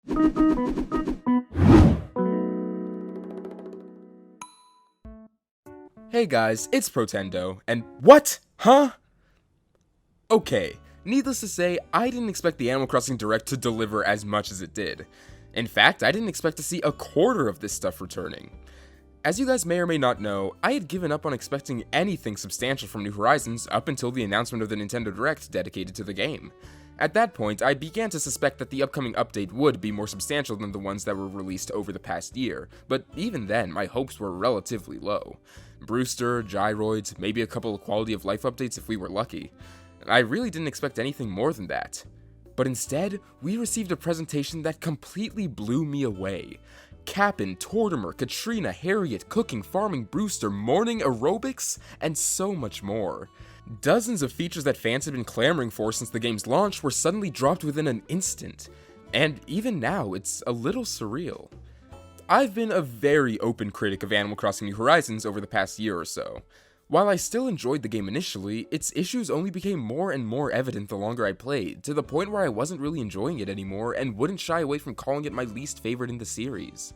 Hey guys, it's Protendo, and what? Huh? Okay, needless to say, I didn't expect the Animal Crossing Direct to deliver as much as it did. In fact, I didn't expect to see a quarter of this stuff returning. As you guys may or may not know, I had given up on expecting anything substantial from New Horizons up until the announcement of the Nintendo Direct dedicated to the game. At that point, I began to suspect that the upcoming update would be more substantial than the ones that were released over the past year, but even then, my hopes were relatively low. Brewster, gyroids, maybe a couple of quality of life updates if we were lucky. I really didn't expect anything more than that. But instead, we received a presentation that completely blew me away. Cap'n, Tortimer, Katrina, Harriet, cooking, farming, Brewster, morning aerobics, and so much more. Dozens of features that fans had been clamoring for since the game's launch were suddenly dropped within an instant. And even now, it's a little surreal. I've been a very open critic of Animal Crossing New Horizons over the past year or so. While I still enjoyed the game initially, its issues only became more and more evident the longer I played, to the point where I wasn't really enjoying it anymore and wouldn't shy away from calling it my least favorite in the series.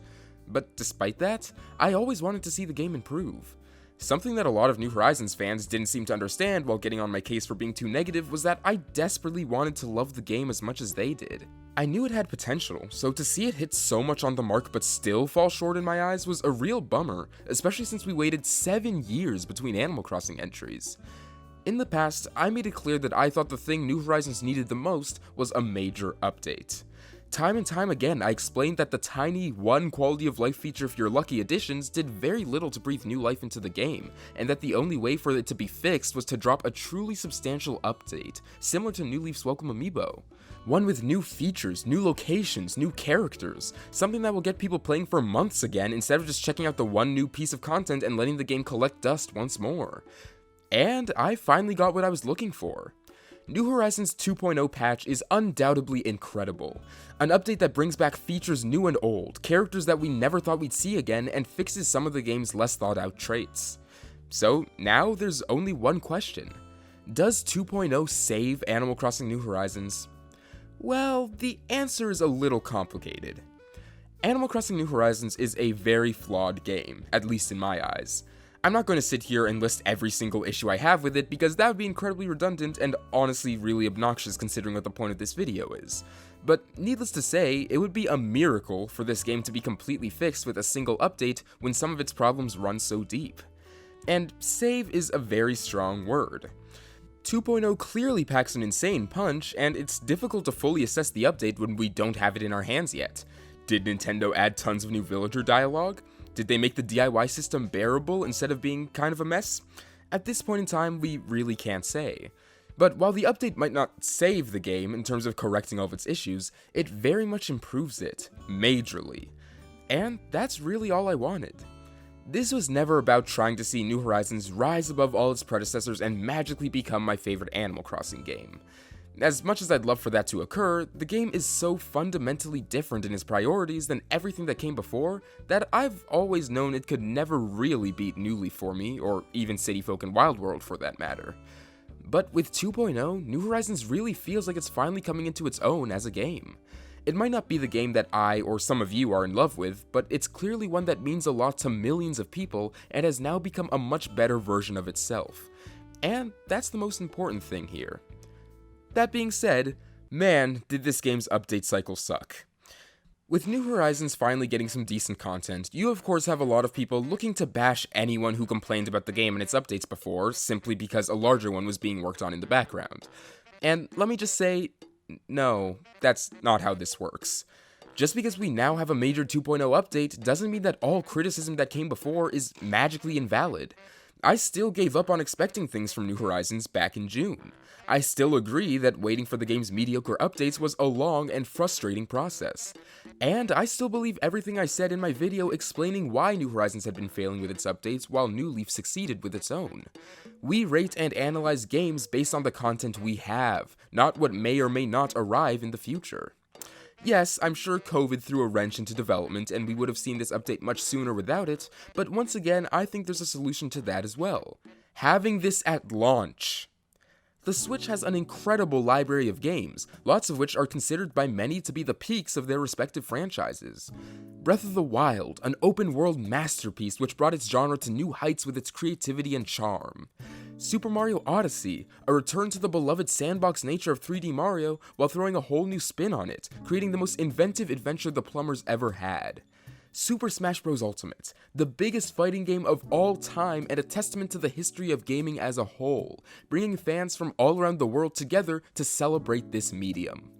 But despite that, I always wanted to see the game improve. Something that a lot of New Horizons fans didn't seem to understand while getting on my case for being too negative was that I desperately wanted to love the game as much as they did. I knew it had potential, so to see it hit so much on the mark but still fall short in my eyes was a real bummer, especially since we waited 7 years between Animal Crossing entries. In the past, I made it clear that I thought the thing New Horizons needed the most was a major update. Time and time again, I explained that the tiny one quality of life feature if you're lucky additions did very little to breathe new life into the game, and that the only way for it to be fixed was to drop a truly substantial update, similar to New Leaf's Welcome Amiibo. One with new features, new locations, new characters, something that will get people playing for months again instead of just checking out the one new piece of content and letting the game collect dust once more. And I finally got what I was looking for. New Horizons 2.0 patch is undoubtedly incredible. An update that brings back features new and old, characters that we never thought we'd see again, and fixes some of the game's less thought out traits. So now there's only one question. Does 2.0 save Animal Crossing New Horizons? Well, the answer is a little complicated. Animal Crossing New Horizons is a very flawed game, at least in my eyes. I'm not going to sit here and list every single issue I have with it because that would be incredibly redundant and honestly really obnoxious considering what the point of this video is. But needless to say, it would be a miracle for this game to be completely fixed with a single update when some of its problems run so deep. And save is a very strong word. 2.0 clearly packs an insane punch, and it's difficult to fully assess the update when we don't have it in our hands yet. Did Nintendo add tons of new villager dialogue? Did they make the DIY system bearable instead of being kind of a mess? At this point in time, we really can't say. But while the update might not save the game in terms of correcting all of its issues, it very much improves it, majorly. And that's really all I wanted. This was never about trying to see New Horizons rise above all its predecessors and magically become my favorite Animal Crossing game. As much as I'd love for that to occur, the game is so fundamentally different in its priorities than everything that came before that I've always known it could never really beat New Leaf for me, or even City Folk and Wild World for that matter. But with 2.0, New Horizons really feels like it's finally coming into its own as a game. It might not be the game that I or some of you are in love with, but it's clearly one that means a lot to millions of people and has now become a much better version of itself. And that's the most important thing here. That being said, man, did this game's update cycle suck. With New Horizons finally getting some decent content, you of course have a lot of people looking to bash anyone who complained about the game and its updates before, simply because a larger one was being worked on in the background. And let me just say, no, that's not how this works. Just because we now have a major 2.0 update doesn't mean that all criticism that came before is magically invalid. I still gave up on expecting things from New Horizons back in June. I still agree that waiting for the game's mediocre updates was a long and frustrating process. And I still believe everything I said in my video explaining why New Horizons had been failing with its updates while New Leaf succeeded with its own. We rate and analyze games based on the content we have, not what may or may not arrive in the future. Yes, I'm sure COVID threw a wrench into development and we would have seen this update much sooner without it, but once again, I think there's a solution to that as well. Having this at launch. The Switch has an incredible library of games, lots of which are considered by many to be the peaks of their respective franchises. Breath of the Wild, an open-world masterpiece which brought its genre to new heights with its creativity and charm. Super Mario Odyssey, a return to the beloved sandbox nature of 3D Mario while throwing a whole new spin on it, creating the most inventive adventure the plumbers ever had. Super Smash Bros. Ultimate, the biggest fighting game of all time and a testament to the history of gaming as a whole, bringing fans from all around the world together to celebrate this medium.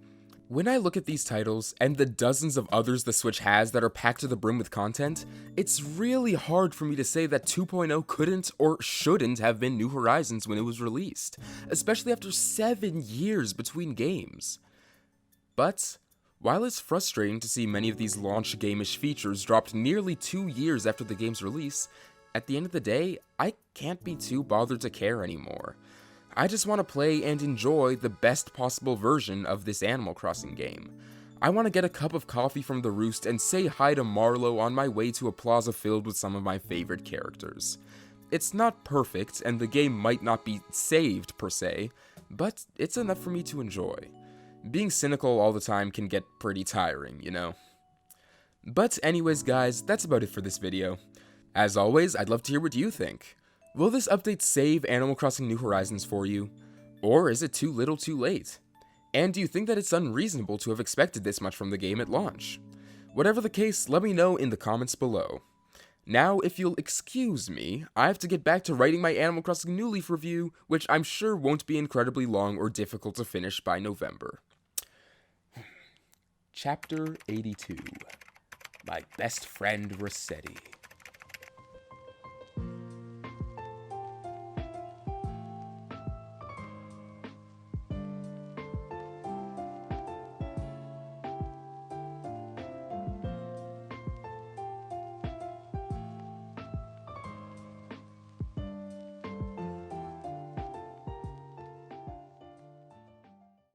When I look at these titles, and the dozens of others the Switch has that are packed to the brim with content, it's really hard for me to say that 2.0 couldn't or shouldn't have been New Horizons when it was released, especially after 7 years between games. But while it's frustrating to see many of these launch game-ish features dropped nearly 2 years after the game's release, at the end of the day, I can't be too bothered to care anymore. I just want to play and enjoy the best possible version of this Animal Crossing game. I want to get a cup of coffee from the Roost and say hi to Marlowe on my way to a plaza filled with some of my favorite characters. It's not perfect, and the game might not be saved per se, but it's enough for me to enjoy. Being cynical all the time can get pretty tiring, you know? But anyways guys, that's about it for this video. As always, I'd love to hear what you think. Will this update save Animal Crossing New Horizons for you? Or is it too little too late? And do you think that it's unreasonable to have expected this much from the game at launch? Whatever the case, let me know in the comments below. Now, if you'll excuse me, I have to get back to writing my Animal Crossing New Leaf review, which I'm sure won't be incredibly long or difficult to finish by November. Chapter 82. My Best Friend Rossetti.